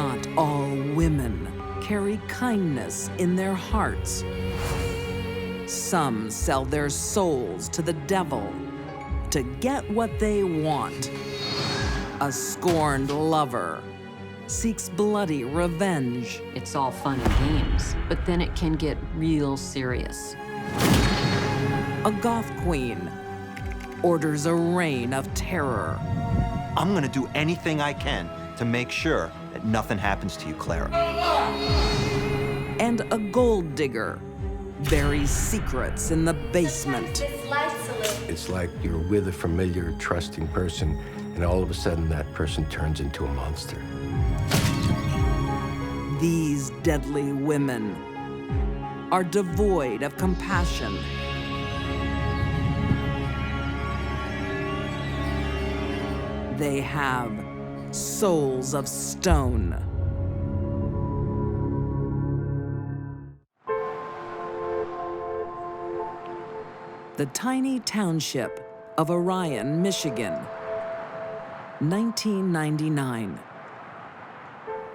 Not all women carry kindness in their hearts. Some sell their souls to the devil to get what they want. A scorned lover seeks bloody revenge. It's all fun and games, but then it can get real serious. A goth queen orders a reign of terror. I'm gonna do anything I can to make sure that nothing happens to you, Clara. And a gold digger buries secrets in the basement. It's like you're with a familiar, trusting person, and all of a sudden that person turns into a monster. These deadly women are devoid of compassion. They have souls of stone. The tiny township of Orion, Michigan, 1999.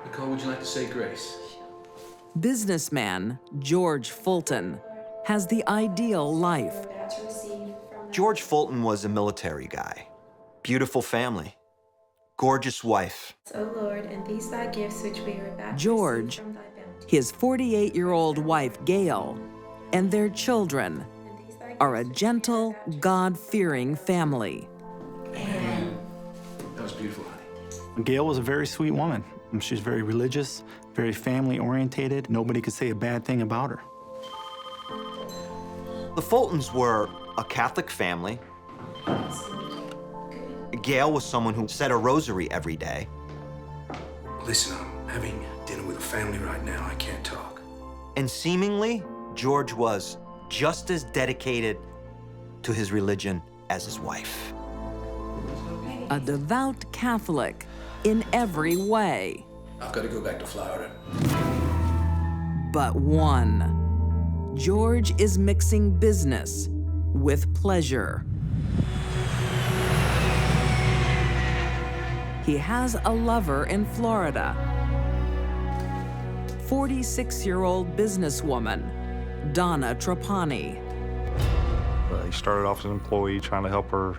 Nicole, would you like to say grace? Businessman George Fulton has the ideal life. George Fulton was a military guy. Beautiful family. Gorgeous wife. O Lord, and these thy gifts which we are about to George, receive from thy bounty. his 48-year-old wife Gail, and their children are a gentle, God-fearing family. That was beautiful, honey. Gail was a very sweet woman. She's very religious, very family-orientated. Nobody could say a bad thing about her. The Fultons were a Catholic family. Gail was someone who said a rosary every day. Listen, I'm having dinner with a family right now. I can't talk. And seemingly, George was just as dedicated to his religion as his wife. A devout Catholic in every way. I've got to go back to Florida. But one. George is mixing business with pleasure. He has a lover in Florida. 46-year-old businesswoman, Donna Trapani. He started off as an employee trying to help her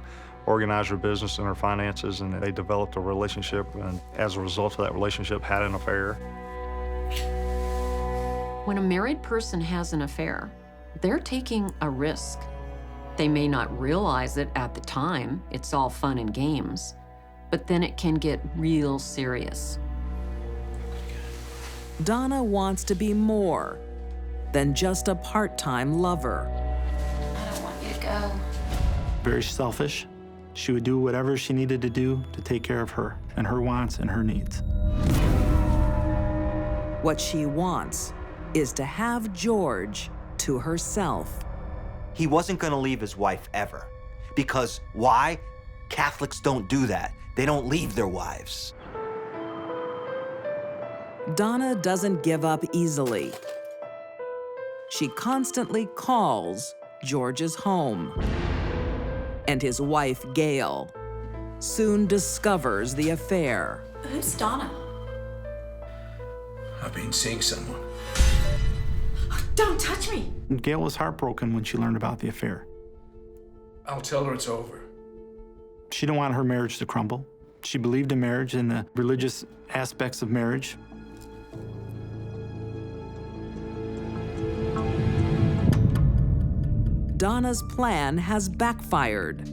organize her business and her finances, and they developed a relationship, and as a result of that relationship, had an affair. When a married person has an affair, they're taking a risk. They may not realize it at the time. It's all fun and games. But then it can get real serious. Donna wants to be more than just a part-time lover. I don't want you to go. Very selfish. She would do whatever she needed to do to take care of her and her wants and her needs. What she wants is to have George to herself. He wasn't gonna leave his wife ever. Because why? Catholics don't do that. They don't leave their wives. Donna doesn't give up easily. She constantly calls George's home. And his wife, Gail, soon discovers the affair. Who's Donna? I've been seeing someone. Don't touch me! Gail was heartbroken when she learned about the affair. I'll tell her it's over. She didn't want her marriage to crumble. She believed in marriage and the religious aspects of marriage. Donna's plan has backfired.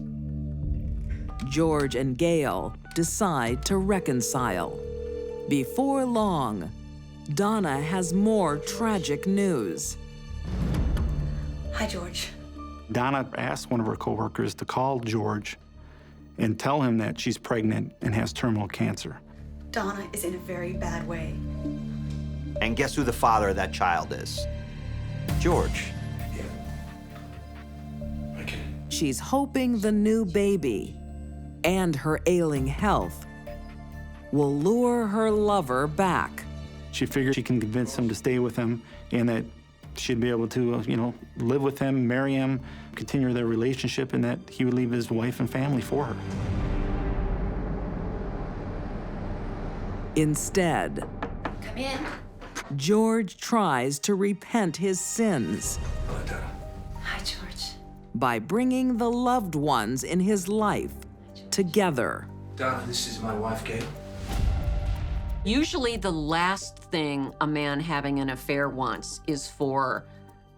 George and Gail decide to reconcile. Before long, Donna has more tragic news. Hi, George. Donna asked one of her coworkers to call George and tell him that she's pregnant and has terminal cancer. Donna is in a very bad way. And guess who the father of that child is? George. She's hoping the new baby and her ailing health will lure her lover back. She figured she can convince him to stay with him and that she'd be able to, live with him, marry him, continue their relationship, and that he would leave his wife and family for her. Instead, Come in. George tries to repent his sins Hello, Donna. Hi, George. by bringing the loved ones in his life together. Donna, this is my wife, Gail. Usually, the last thing a man having an affair wants is for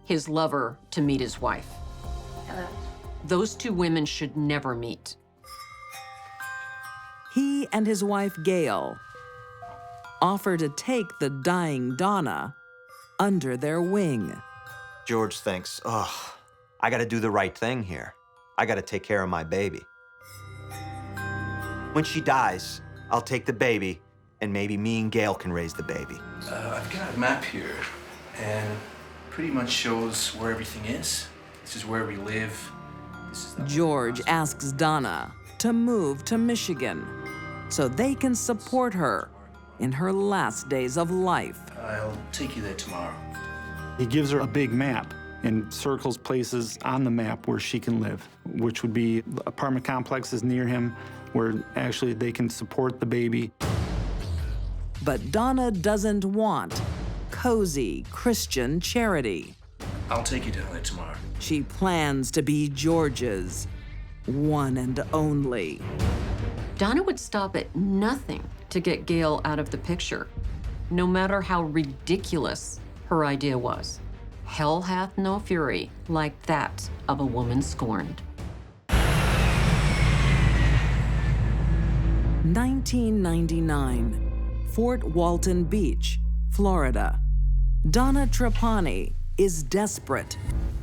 his lover to meet his wife. Hello. Those two women should never meet. He and his wife, Gail, offer to take the dying Donna under their wing. George thinks, oh, I gotta do the right thing here. I gotta take care of my baby. When she dies, I'll take the baby, and maybe me and Gail can raise the baby. I've got a map here, and it pretty much shows where everything is. This is where we live. This is the George asks Donna to move to Michigan so they can support her in her last days of life. I'll take you there tomorrow. He gives her a big map and circles places on the map where she can live, which would be apartment complexes near him where actually they can support the baby. But Donna doesn't want cozy Christian charity. I'll take you down there tomorrow. She plans to be George's one and only. Donna would stop at nothing to get Gail out of the picture, no matter how ridiculous her idea was. Hell hath no fury like that of a woman scorned. 1999, Fort Walton Beach, Florida. Donna Trapani is desperate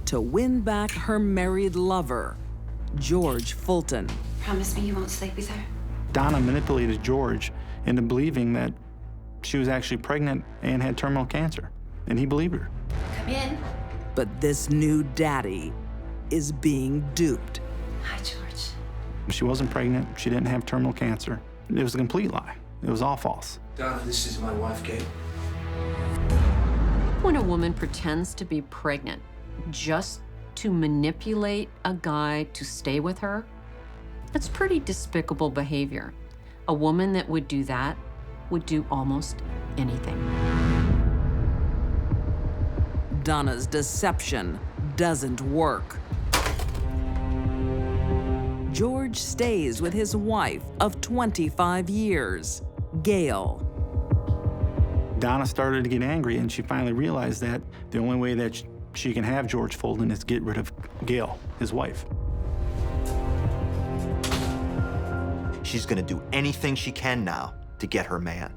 to win back her married lover, George Fulton. Promise me you won't sleep with her. Donna manipulated George into believing that she was actually pregnant and had terminal cancer, and he believed her. Come in. But this new daddy is being duped. Hi, George. She wasn't pregnant, she didn't have terminal cancer. It was a complete lie. It was all false. Donna, this is my wife, Gail. When a woman pretends to be pregnant just to manipulate a guy to stay with her, that's pretty despicable behavior. A woman that would do that would do almost anything. Donna's deception doesn't work. George stays with his wife of 25 years, Gail. Donna started to get angry, and she finally realized that the only way that she can have George Fulton is get rid of Gail, his wife. She's gonna do anything she can now to get her man.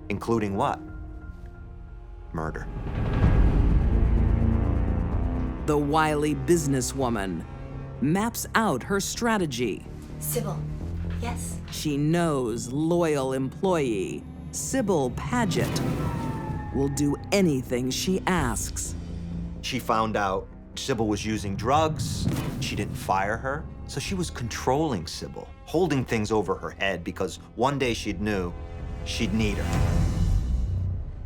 Including what? Murder. The wily businesswoman maps out her strategy. Sybil. Yes? She knows loyal employee Sybil Paget will do anything she asks. She found out Sybil was using drugs. She didn't fire her, so she was controlling Sybil, holding things over her head because one day she'd knew she'd need her.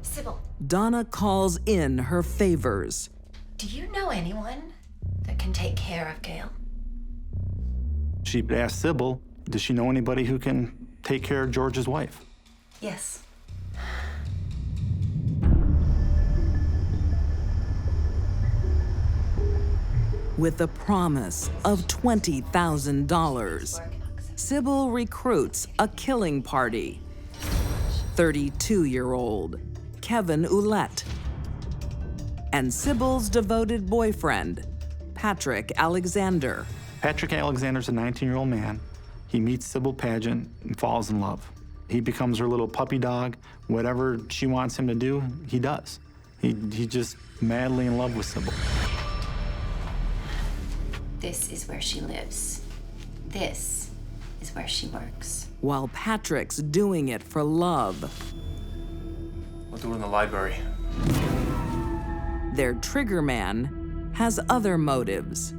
Sybil, Donna calls in her favors. do you know anyone that can take care of Gail? She asked Sybil, does she know anybody who can take care of George's wife? Yes. With the promise of $20,000, Sybil recruits a killing party. 32-year-old Kevin Ouellette and Sybil's devoted boyfriend, Patrick Alexander. Patrick Alexander's a 19-year-old man. He meets Sybil Paget and falls in love. He becomes her little puppy dog. Whatever she wants him to do, he does. He's just madly in love with Sybil. This is where she lives. This is where she works. While Patrick's doing it for love, We'll do it in the library. their trigger man has other motives.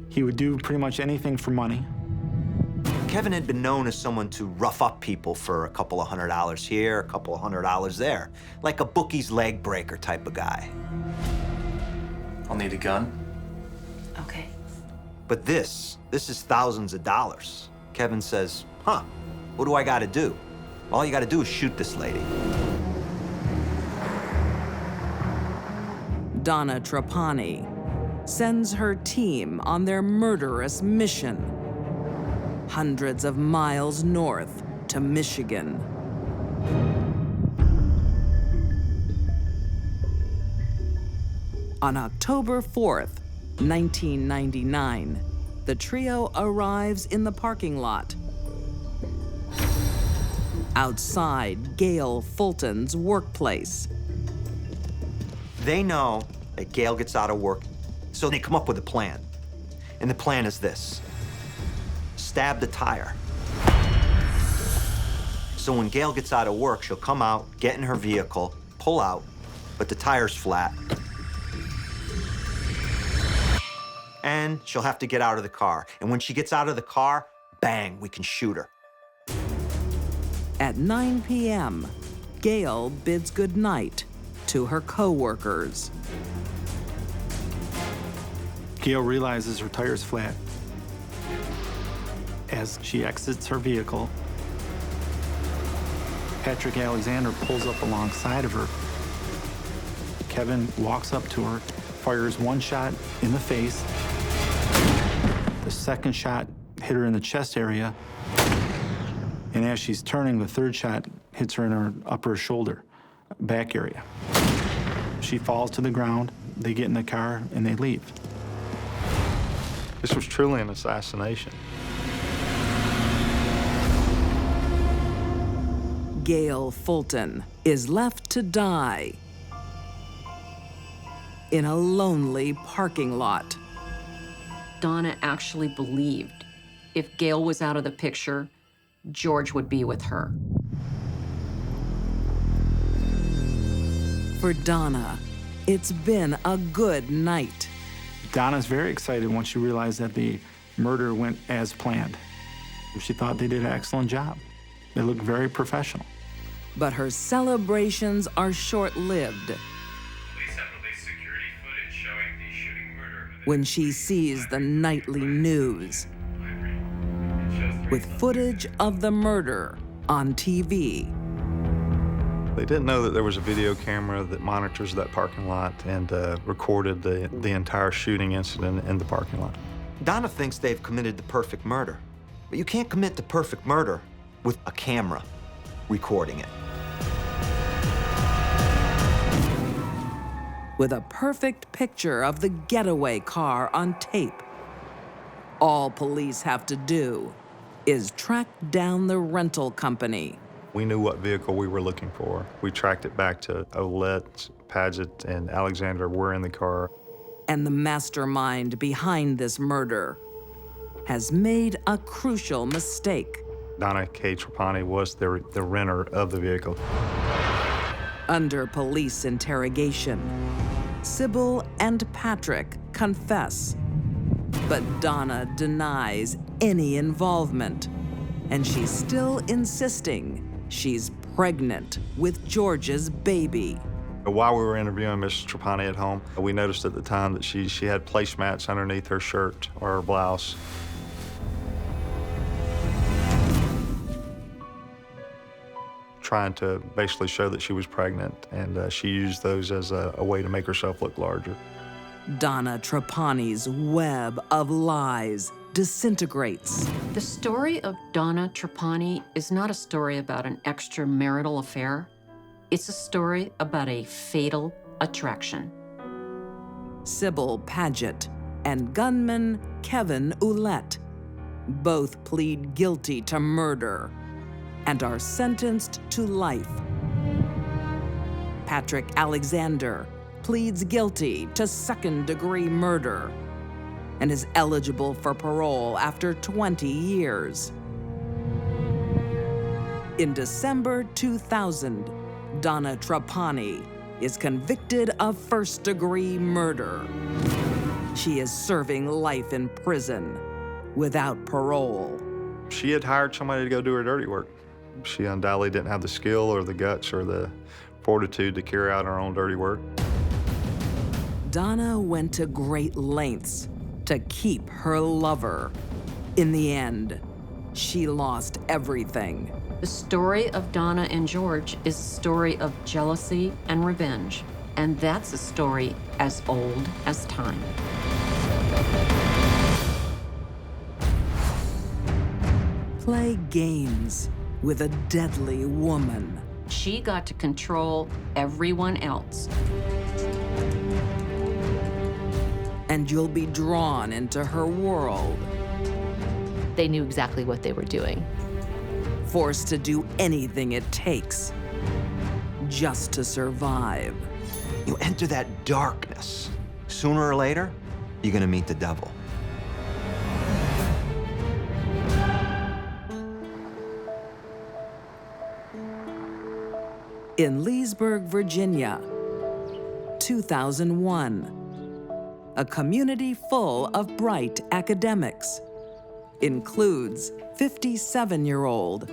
He would do pretty much anything for money. Kevin had been known as someone to rough up people for a couple of $100 here, a couple of $100 there, like a bookie's leg breaker type of guy. I'll need a gun. Okay. But this is thousands of dollars. Kevin says, what do I gotta do? All you gotta do is shoot this lady. Donna Trapani sends her team on their murderous mission, hundreds of miles north to Michigan. On October 4th, 1999, the trio arrives in the parking lot outside Gail Fulton's workplace. They know that Gail gets out of work, so they come up with a plan. And the plan is this: stab the tire. So when Gail gets out of work, she'll come out, get in her vehicle, pull out, but the tire's flat. And she'll have to get out of the car. And when she gets out of the car, bang, we can shoot her. At 9 p.m., Gail bids goodnight to her co-workers. Gail realizes her tire's flat. As she exits her vehicle, Patrick Alexander pulls up alongside of her. Kevin walks up to her, fires one shot in the face. The second shot hit her in the chest area. And as she's turning, the third shot hits her in her upper shoulder, back area. She falls to the ground, they get in the car, and they leave. This was truly an assassination. Gail Fulton is left to die in a lonely parking lot. Donna actually believed if Gail was out of the picture, George would be with her. For Donna, it's been a good night. Donna's very excited once she realized that the murder went as planned. She thought they did an excellent job. They looked very professional. But her celebrations are short-lived. Police have released security footage showing the shooting murder of When she sees the nightly news with footage of the murder on TV. They didn't know that there was a video camera that monitors that parking lot and recorded the entire shooting incident in the parking lot. Donna thinks they've committed the perfect murder, but you can't commit the perfect murder with a camera recording it. With a perfect picture of the getaway car on tape, all police have to do is track down the rental company. We knew what vehicle we were looking for. We tracked it back to Olette, Paget, and Alexander were in the car. And the mastermind behind this murder has made a crucial mistake. Donna K. Trapani was the renter of the vehicle. Under police interrogation, Sybil and Patrick confess, but Donna denies any involvement, and she's still insisting she's pregnant with George's baby. While we were interviewing Mrs. Trapani at home, we noticed at the time that she had placemats underneath her shirt or her blouse. Trying to basically show that she was pregnant, and she used those as a way to make herself look larger. Donna Trapani's web of lies disintegrates. The story of Donna Trapani is not a story about an extramarital affair. It's a story about a fatal attraction. Sybil Paget and gunman Kevin Ouellette both plead guilty to murder and are sentenced to life. Patrick Alexander pleads guilty to second-degree murder and is eligible for parole after 20 years. In December 2000, Donna Trapani is convicted of first-degree murder. She is serving life in prison without parole. She had hired somebody to go do her dirty work. She undoubtedly didn't have the skill or the guts or the fortitude to carry out her own dirty work. Donna went to great lengths to keep her lover. In the end, she lost everything. The story of Donna and George is a story of jealousy and revenge. And that's a story as old as time. Play games with a deadly woman. She got to control everyone else. And you'll be drawn into her world, They knew exactly what they were doing. forced to do anything it takes just to survive. You enter that darkness. Sooner or later, you're gonna meet the devil. In Leesburg, Virginia, 2001. A community full of bright academics. Includes 57-year-old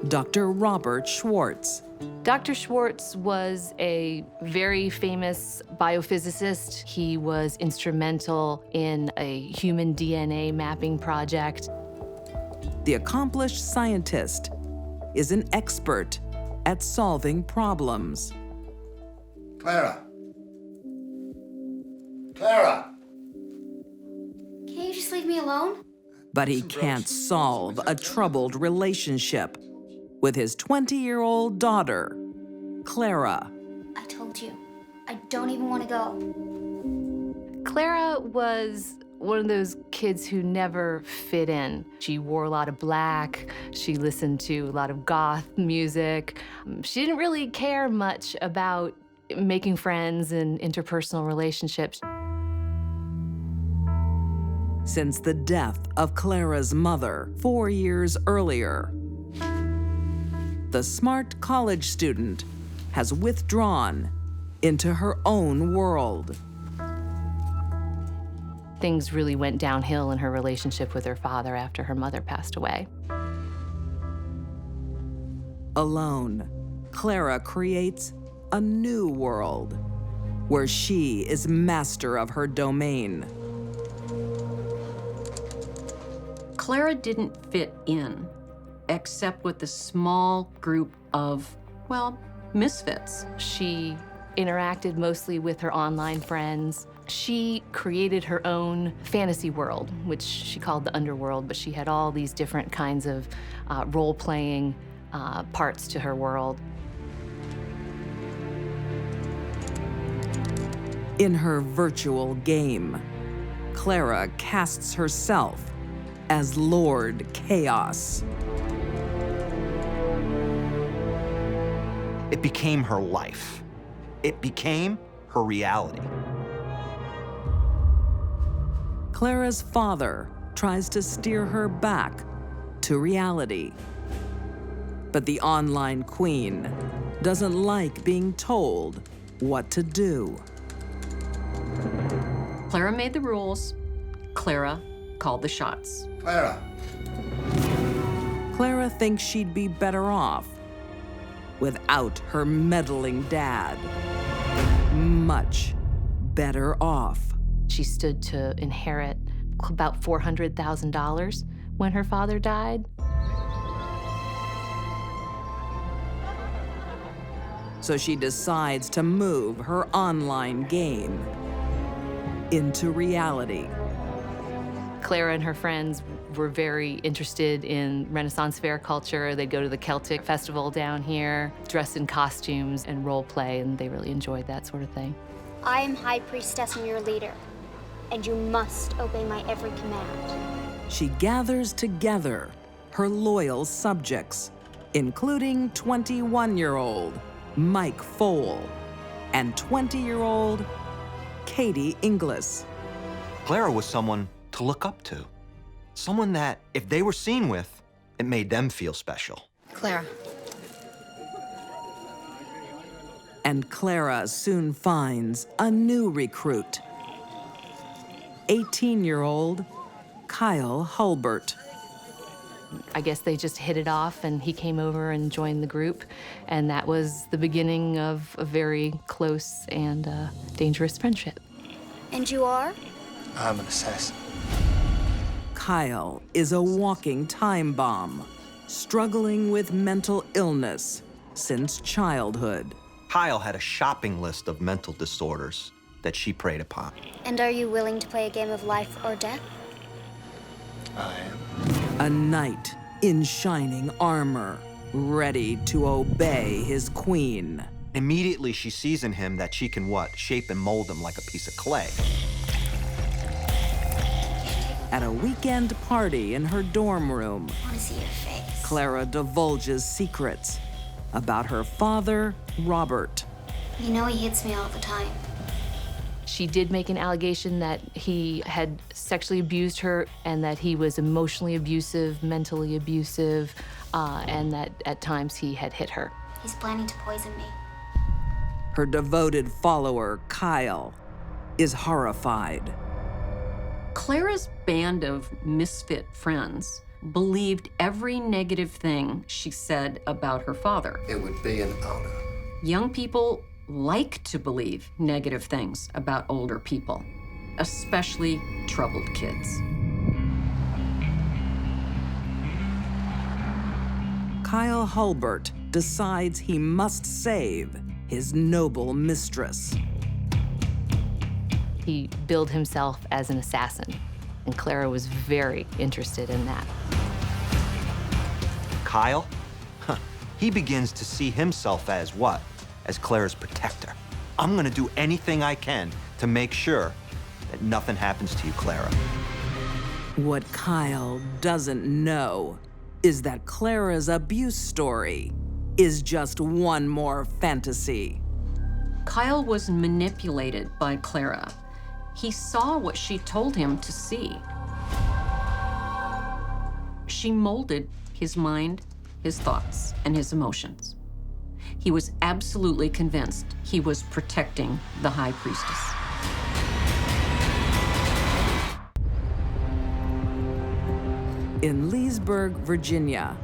Dr. Robert Schwarz. Dr. Schwarz was a very famous biophysicist. He was instrumental in a human DNA mapping project. The accomplished scientist is an expert at solving problems. Clara. Clara! Can you just leave me alone? But he can't solve a troubled relationship with his 20-year-old daughter, Clara. I told you, I don't even want to go. Clara was one of those kids who never fit in. She wore a lot of black. She listened to a lot of goth music. She didn't really care much about making friends and interpersonal relationships. Since the death of Clara's mother 4 years earlier, the smart college student has withdrawn into her own world. Things really went downhill in her relationship with her father after her mother passed away. Alone, Clara creates a new world where she is master of her domain. Clara didn't fit in, except with a small group of, well, misfits. She interacted mostly with her online friends. She created her own fantasy world, which she called the underworld, but she had all these different kinds of role-playing parts to her world. In her virtual game, Clara casts herself as Lord Chaos. It became her life. It became her reality. Clara's father tries to steer her back to reality. But the online queen doesn't like being told what to do. Clara made the rules. Clara called the shots. Clara. Clara thinks she'd be better off without her meddling dad. Much better off. She stood to inherit about $400,000 when her father died. So she decides to move her online game into reality. Clara and her friends were very interested in Renaissance fair culture. They'd go to the Celtic festival down here, dress in costumes and role play, and they really enjoyed that sort of thing. I am High Priestess and your leader, and you must obey my every command. She gathers together her loyal subjects, including 21-year-old Mike Fole and 20-year-old Katie Inglis. Clara was someone to look up to. Someone that, if they were seen with, it made them feel special. Clara. And Clara soon finds a new recruit, 18-year-old Kyle Hulbert. I guess they just hit it off, and he came over and joined the group, and that was the beginning of a very close and dangerous friendship. And you are? I'm an assassin. Kyle is a walking time bomb, struggling with mental illness since childhood. Kyle had a shopping list of mental disorders that she preyed upon. And are you willing to play a game of life or death? I am. A knight in shining armor, ready to obey his queen. Immediately, she sees in him that she can what? Shape and mold him like a piece of clay. At a weekend party in her dorm room, I want to see your face. Clara divulges secrets about her father, Robert. You know he hits me all the time. She did make an allegation that he had sexually abused her and that he was emotionally abusive, mentally abusive, and that at times he had hit her. He's planning to poison me. Her devoted follower, Kyle, is horrified. Clara's band of misfit friends believed every negative thing she said about her father. It would be an honor. Young people like to believe negative things about older people, especially troubled kids. Kyle Hulbert decides he must save his noble mistress. He billed himself as an assassin, and Clara was very interested in that. Kyle, he begins to see himself as what? As Clara's protector. I'm gonna do anything I can to make sure that nothing happens to you, Clara. What Kyle doesn't know is that Clara's abuse story is just one more fantasy. Kyle was manipulated by Clara. He saw what she told him to see. She molded his mind, his thoughts, and his emotions. He was absolutely convinced he was protecting the High Priestess. In Leesburg, Virginia,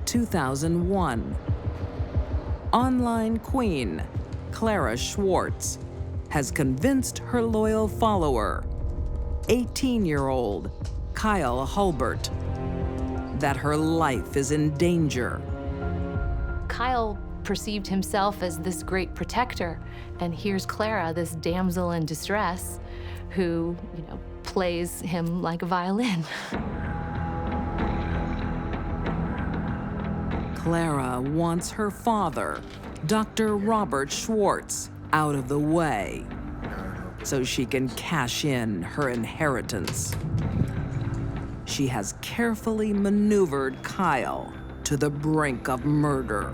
2001, online queen Clara Schwarz has convinced her loyal follower, 18-year-old Kyle Hulbert, that her life is in danger. Kyle perceived himself as this great protector, and here's Clara, this damsel in distress, who, plays him like a violin. Clara wants her father, Dr. Robert Schwarz, out of the way so she can cash in her inheritance. She has carefully maneuvered Kyle to the brink of murder.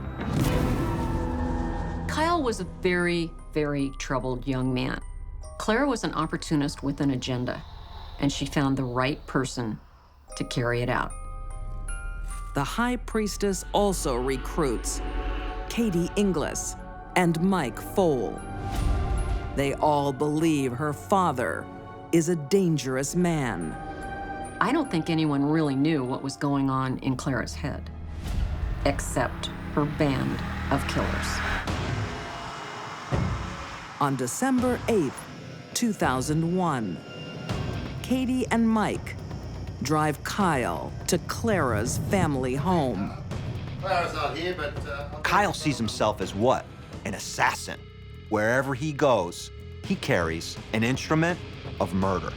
Kyle was a very, very troubled young man. Clara was an opportunist with an agenda, and she found the right person to carry it out. The High Priestess also recruits Katie Inglis and Mike Fole. They all believe her father is a dangerous man. I don't think anyone really knew what was going on in Clara's head, except her band of killers. On December 8th, 2001, Katie and Mike drive Kyle to Clara's family home. Clara's not here, but... Kyle sees himself as what? An assassin. Wherever he goes, he carries an instrument of murder.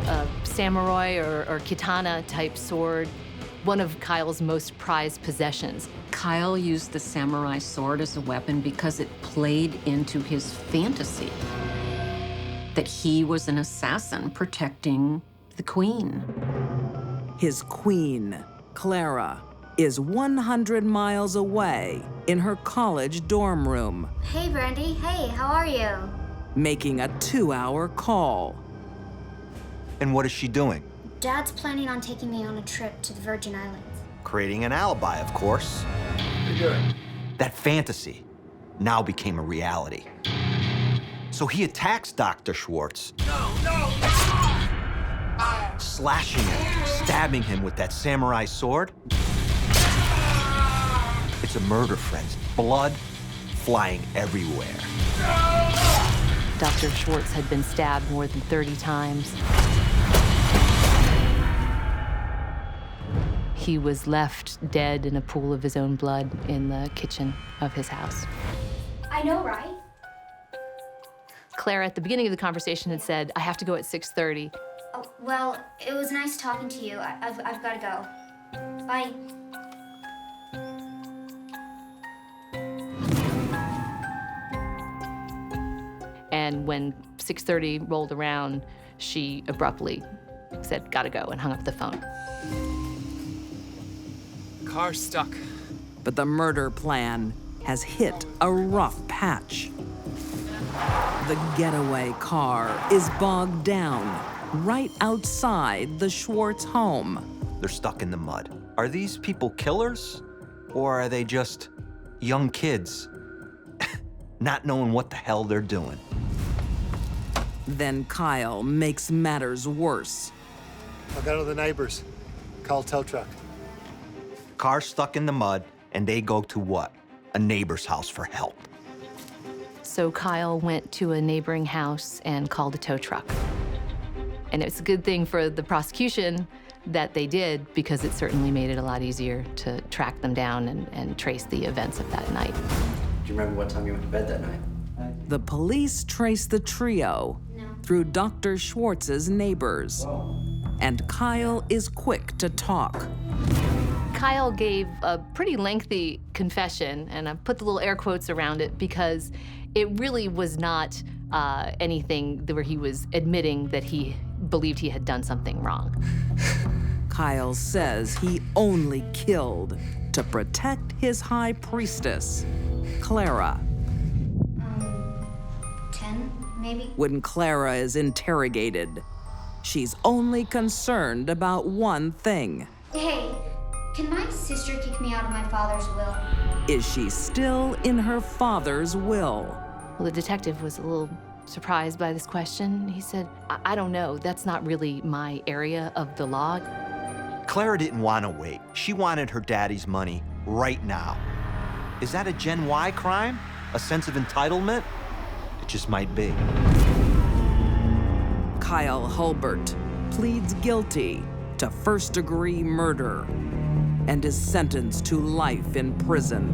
A samurai or katana type sword, one of Kyle's most prized possessions. Kyle used the samurai sword as a weapon because it played into his fantasy that he was an assassin protecting the queen. His queen, Clara, is 100 miles away in her college dorm room. Hey, Brandy. Hey, how are you? Making a 2-hour call. And what is she doing? Dad's planning on taking me on a trip to the Virgin Islands. Creating an alibi, of course. What are you doing? That fantasy now became a reality. So he attacks Dr. Schwarz. No! Slashing him, stabbing him with that samurai sword. It's a murder frenzy. Blood flying everywhere. Dr. Schwarz had been stabbed more than 30 times. He was left dead in a pool of his own blood in the kitchen of his house. I I know, right? Clara, at the beginning of the conversation, had said, I have to go at 6:30. Oh, well, it was nice talking to you. I've got to go. Bye. And when 6:30 rolled around, she abruptly said, gotta go, and hung up the phone. Car's stuck. But the murder plan has hit a rough patch. The getaway car is bogged down right outside the Schwarz home. They're stuck in the mud. Are these people killers? Or are they just young kids not knowing what the hell they're doing? Then Kyle makes matters worse. I'll go to the neighbors. Call tow truck. Car's stuck in the mud, and they go to what? A neighbor's house for help. So Kyle went to a neighboring house and called a tow truck. And it's a good thing for the prosecution that they did, because it certainly made it a lot easier to track them down and trace the events of that night. Do you remember what time you went to bed that night? The police trace the trio through Dr. Schwartz's neighbors. And Kyle is quick to talk. Kyle gave a pretty lengthy confession, and I put the little air quotes around it because it really was not anything where he was admitting that he believed he had done something wrong. Kyle says he only killed to protect his high priestess, Clara. 10, maybe? When Clara is interrogated, she's only concerned about one thing. Hey, can my sister kick me out of my father's will? Is she still in her father's will? Well, the detective was a little surprised by this question. He said, I don't know. That's not really my area of the law. Clara didn't want to wait. She wanted her daddy's money right now. Is that a Gen Y crime? A sense of entitlement? It just might be. Kyle Hulbert pleads guilty to first-degree murder and is sentenced to life in prison.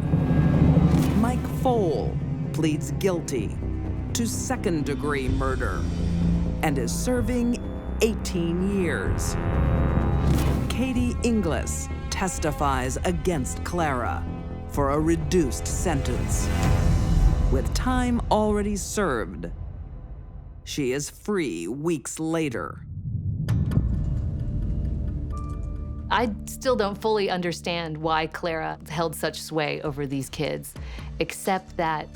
Mike Fole pleads guilty to second-degree murder and is serving 18 years. Katie Inglis testifies against Clara for a reduced sentence. With time already served, she is free weeks later. I still don't fully understand why Clara held such sway over these kids, except that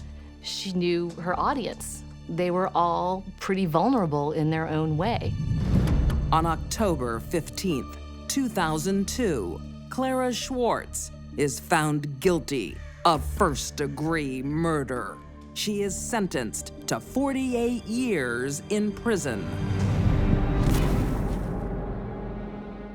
she knew her audience. They were all pretty vulnerable in their own way. On October 15th, 2002, Clara Schwarz is found guilty of first-degree murder. She is sentenced to 48 years in prison.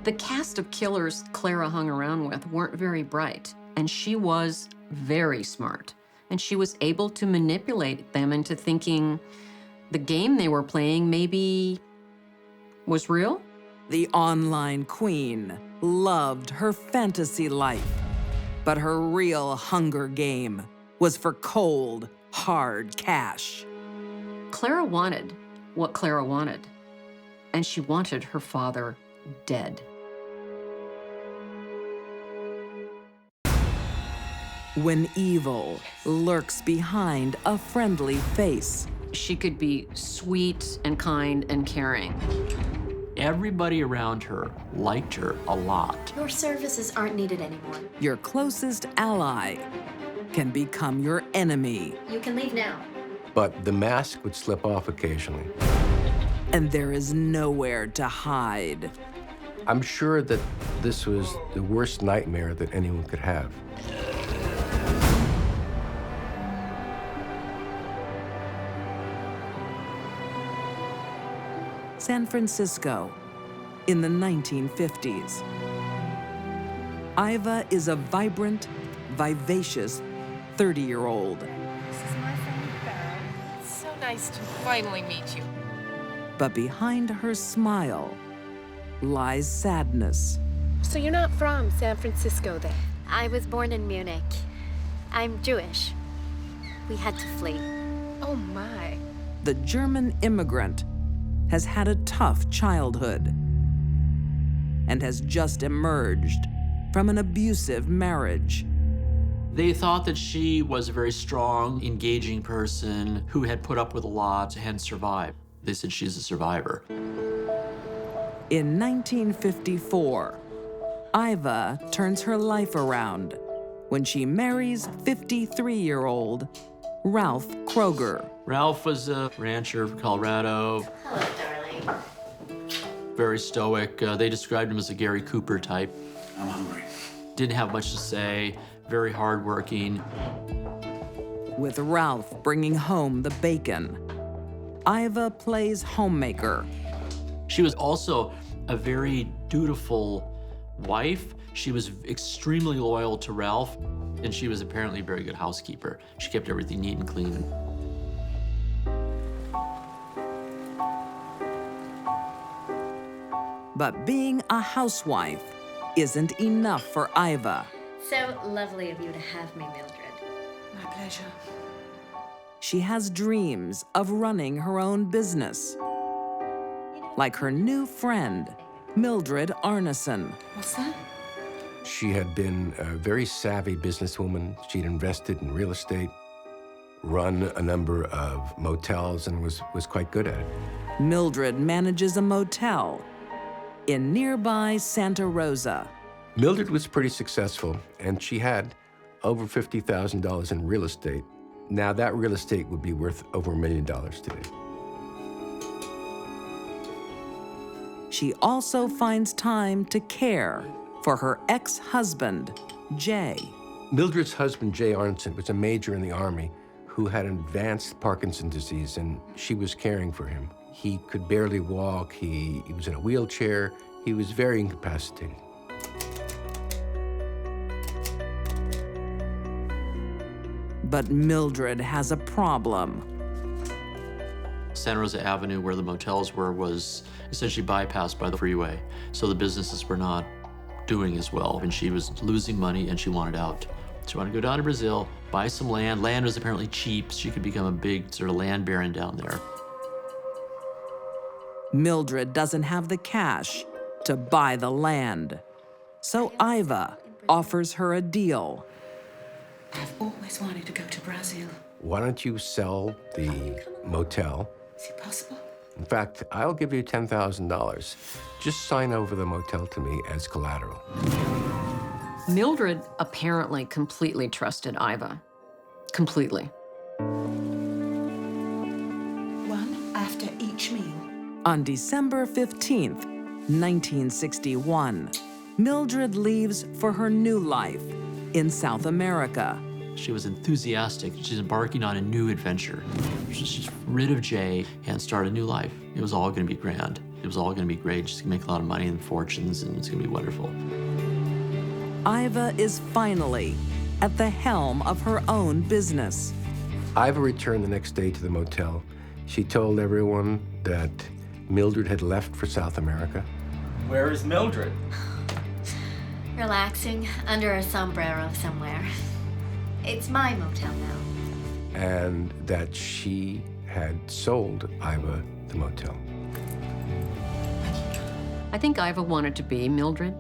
The cast of killers Clara hung around with weren't very bright, and she was very smart. And she was able to manipulate them into thinking the game they were playing maybe was real. The online queen loved her fantasy life, but her real hunger game was for cold, hard cash. Clara wanted what Clara wanted, and she wanted her father dead. When evil lurks behind a friendly face, she could be sweet and kind and caring. Everybody around her liked her a lot. Your services aren't needed anymore. your closest ally can become your enemy. You can leave now. But the mask would slip off occasionally. And there is nowhere to hide. I'm sure that this was the worst nightmare that anyone could have. San Francisco in the 1950s. Iva is a vibrant, vivacious 30-year-old. This is my friend Beryl. It's so nice to finally meet you. But behind her smile lies sadness. So you're not from San Francisco then? I was born in Munich. I'm Jewish. We had to flee. Oh my. The German immigrant has had a tough childhood and has just emerged from an abusive marriage. They thought that she was a very strong, engaging person who had put up with a lot and survived. They said she's a survivor. In 1954, Iva turns her life around when she marries 53-year-old Ralph Kroger. Ralph was a rancher from Colorado. Hello, darling. Very stoic. They described him as a Gary Cooper type. I'm hungry. Didn't have much to say, very hardworking. With Ralph bringing home the bacon, Iva plays homemaker. She was also a very dutiful wife. She was extremely loyal to Ralph, and she was apparently a very good housekeeper. She kept everything neat and clean. But being a housewife isn't enough for Iva. So lovely of you to have me, Mildred. My pleasure. She has dreams of running her own business, like her new friend, Mildred Arneson. What's that? She had been a very savvy businesswoman. She'd invested in real estate, run a number of motels, and was quite good at it. Mildred manages a motel in nearby Santa Rosa. Mildred was pretty successful, and she had over $50,000 in real estate. Now, that real estate would be worth over $1 million today. She also finds time to care for her ex-husband, Jay. Mildred's husband, Jay Arneson, was a major in the Army who had advanced Parkinson's disease, and she was caring for him. He could barely walk, he was in a wheelchair, he was very incapacitated. But Mildred has a problem. Santa Rosa Avenue, where the motels were, was essentially bypassed by the freeway. So the businesses were not doing as well, and she was losing money and she wanted out. She wanted to go down to Brazil, buy some land. Land was apparently cheap. She could become a big sort of land baron down there. Mildred doesn't have the cash to buy the land. So Iva offers her a deal. I've always wanted to go to Brazil. Why don't you sell the motel? Is it possible? In fact, I'll give you $10,000. Just sign over the motel to me as collateral. Mildred apparently completely trusted Iva. Completely. One after each meal. On December 15th, 1961, Mildred leaves for her new life in South America. She was enthusiastic. She's embarking on a new adventure. She's rid of Jay and start a new life. It was all gonna be grand. It was all gonna be great. She's gonna make a lot of money and fortunes, and it's gonna be wonderful. Iva is finally at the helm of her own business. Iva returned the next day to the motel. She told everyone that Mildred had left for South America. Where is Mildred? Relaxing under a sombrero somewhere. It's my motel now. And that she had sold Iva the motel. I think Iva wanted to be Mildred.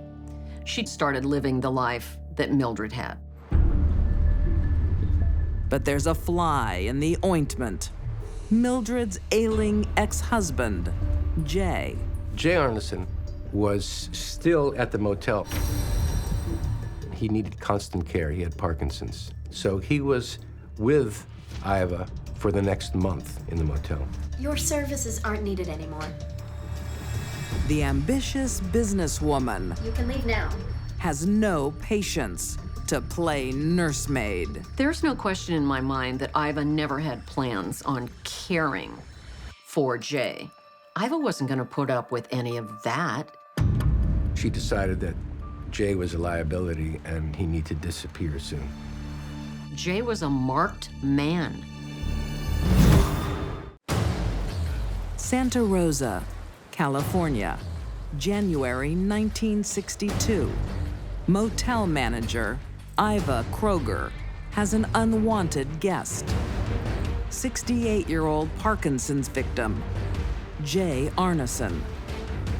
She'd started living the life that Mildred had. But there's a fly in the ointment. Mildred's ailing ex-husband, Jay. Jay Arneson was still at the motel. He needed constant care. He had Parkinson's. So he was with Iva for the next month in the motel. Your services aren't needed anymore. The ambitious businesswoman You can leave now. has no patience to play nursemaid. There's no question in my mind that Iva never had plans on caring for Jay. Iva wasn't gonna put up with any of that. She decided that Jay was a liability and he needed to disappear soon. Jay was a marked man. Santa Rosa, California, January 1962. Motel manager Iva Kroger has an unwanted guest. 68-year-old Parkinson's victim, Jay Arneson.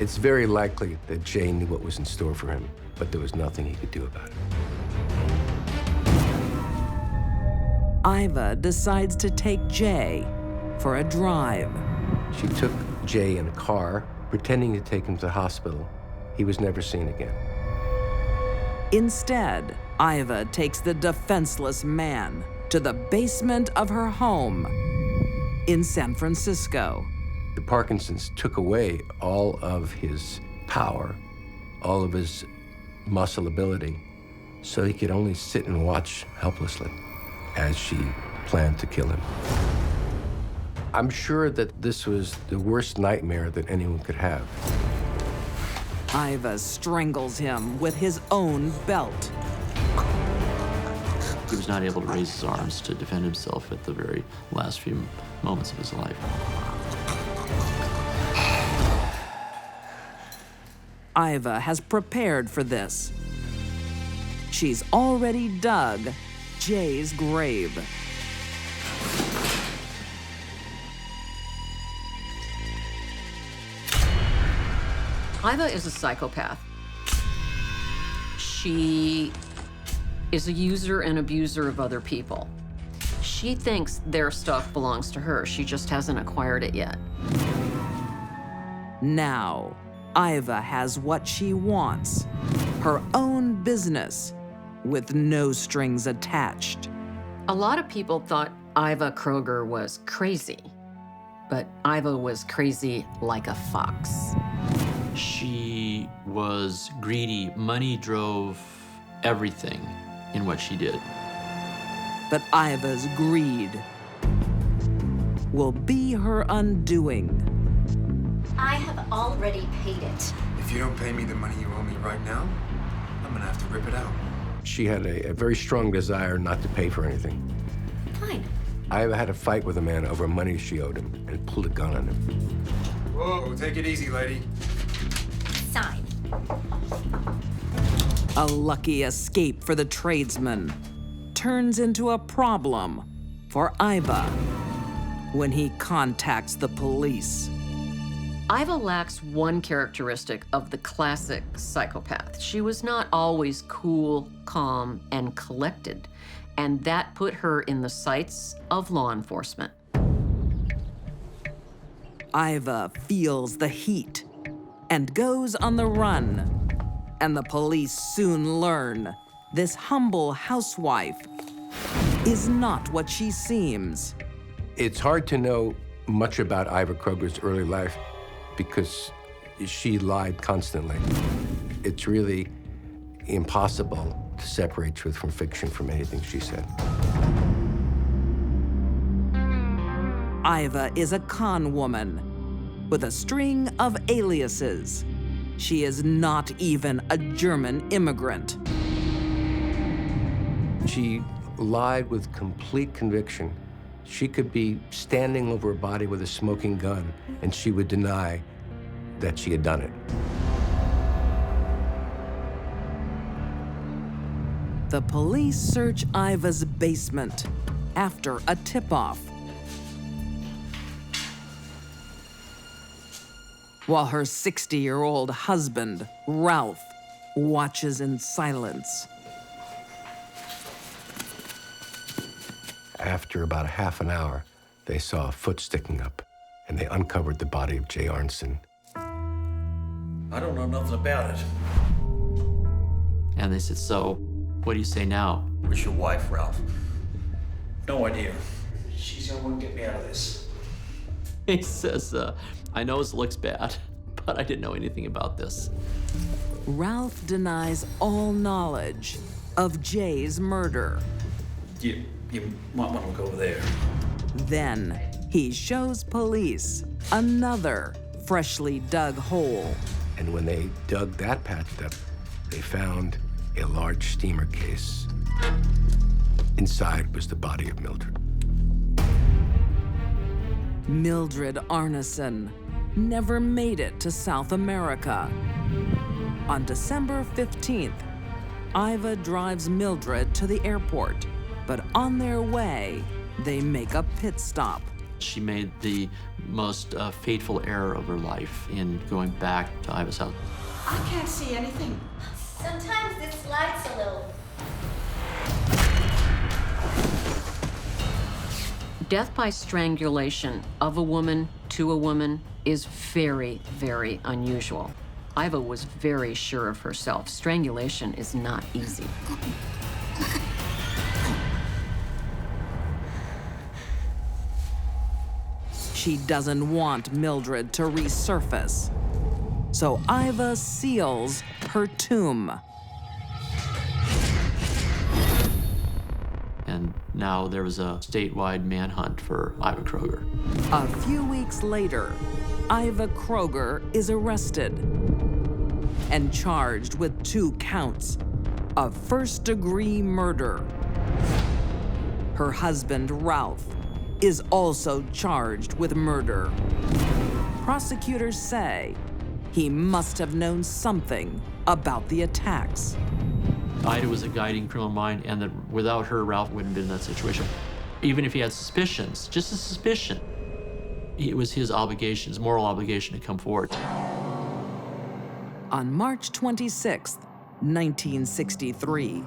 It's very likely that Jay knew what was in store for him, but there was nothing he could do about it. Iva decides to take Jay for a drive. She took Jay in a car, pretending to take him to the hospital. He was never seen again. Instead, Iva takes the defenseless man to the basement of her home in San Francisco. The Parkinsons took away all of his power, all of his muscle ability, so he could only sit and watch helplessly as she planned to kill him. I'm sure that this was the worst nightmare that anyone could have. Iva strangles him with his own belt. He was not able to raise his arms to defend himself at the very last few moments of his life. Iva has prepared for this. She's already dug Jay's grave. Iva is a psychopath. She is a user and abuser of other people. She thinks their stuff belongs to her. She just hasn't acquired it yet. Now, Iva has what she wants, her own business with no strings attached. A lot of people thought Iva Kroger was crazy, but Iva was crazy like a fox. She was greedy. Money drove everything in what she did. But Iva's greed will be her undoing. I have already paid it. If you don't pay me the money you owe me right now, I'm gonna have to rip it out. She had a very strong desire not to pay for anything. Fine. Iva had a fight with a man over money she owed him and pulled a gun on him. Whoa, take it easy, lady. Sign. A lucky escape for the tradesman turns into a problem for Iva when he contacts the police. Iva lacks one characteristic of the classic psychopath. She was not always cool, calm, and collected, and that put her in the sights of law enforcement. Iva feels the heat and goes on the run, and the police soon learn this humble housewife is not what she seems. It's hard to know much about Iva Kroger's early life because she lied constantly. It's really impossible to separate truth from fiction from anything she said. Iva is a con woman with a string of aliases. She is not even a German immigrant. She lied with complete conviction. She could be standing over a body with a smoking gun, and she would deny that she had done it. The police search Iva's basement after a tip-off, while her 60-year-old husband, Ralph, watches in silence. After about a half an hour, they saw a foot sticking up, and they uncovered the body of Jay Arneson. I don't know nothing about it. And they said, so, what do you say now? Where's your wife, Ralph? No idea. She's the only one to get me out of this. He says, I know this looks bad, but I didn't know anything about this. Ralph denies all knowledge of Jay's murder. You might want to go over there. Then he shows police another freshly dug hole. And when they dug that patched up, they found a large steamer case. Inside was the body of Mildred. Mildred Arneson never made it to South America. On December 15th, Iva drives Mildred to the airport, but on their way, They make a pit stop. She made the most fateful error of her life in going back to Iva's house. I can't see anything. Sometimes it slides a little. Death by strangulation of a woman to a woman is very, very unusual. Iva was very sure of herself. Strangulation is not easy. She doesn't want Mildred to resurface. So Iva seals her tomb. And now there was a statewide manhunt for Iva Kroger. A few weeks later, Iva Kroger is arrested and charged with 2 counts of first-degree murder. Her husband, Ralph, is also charged with murder. Prosecutors say he must have known something about the attacks. Ida was a guiding criminal mind, and that without her, Ralph wouldn't have been in that situation. Even if he had suspicions, just a suspicion, it was his obligation, his moral obligation to come forward. On March 26, 1963,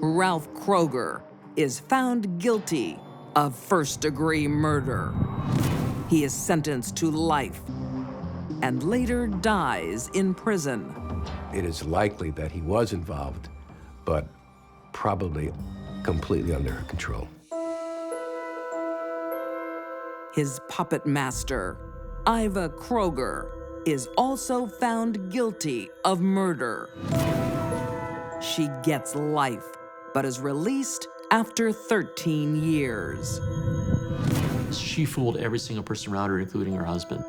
Ralph Kroger is found guilty of first-degree murder. He is sentenced to life and later dies in prison. It is likely that he was involved, but probably completely under her control. His puppet master, Iva Kroger, is also found guilty of murder. She gets life, but is released after 13 years. She fooled every single person around her, including her husband.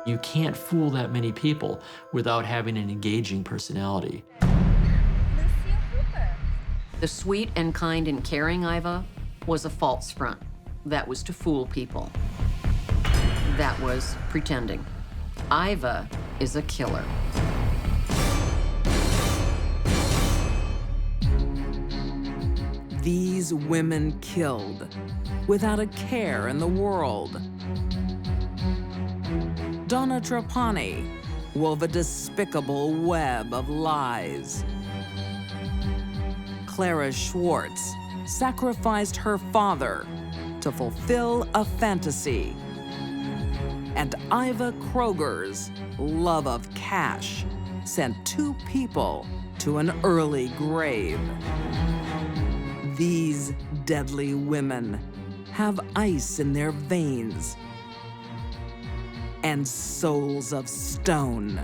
You can't fool that many people without having an engaging personality. The sweet and kind and caring Iva was a false front. That was to fool people. That was pretending. Iva is a killer. These women killed without a care in the world. Donna Trapani wove a despicable web of lies. Clara Schwarz sacrificed her father to fulfill a fantasy. And Iva Kroger's love of cash sent 2 people to an early grave. These deadly women have ice in their veins and souls of stone.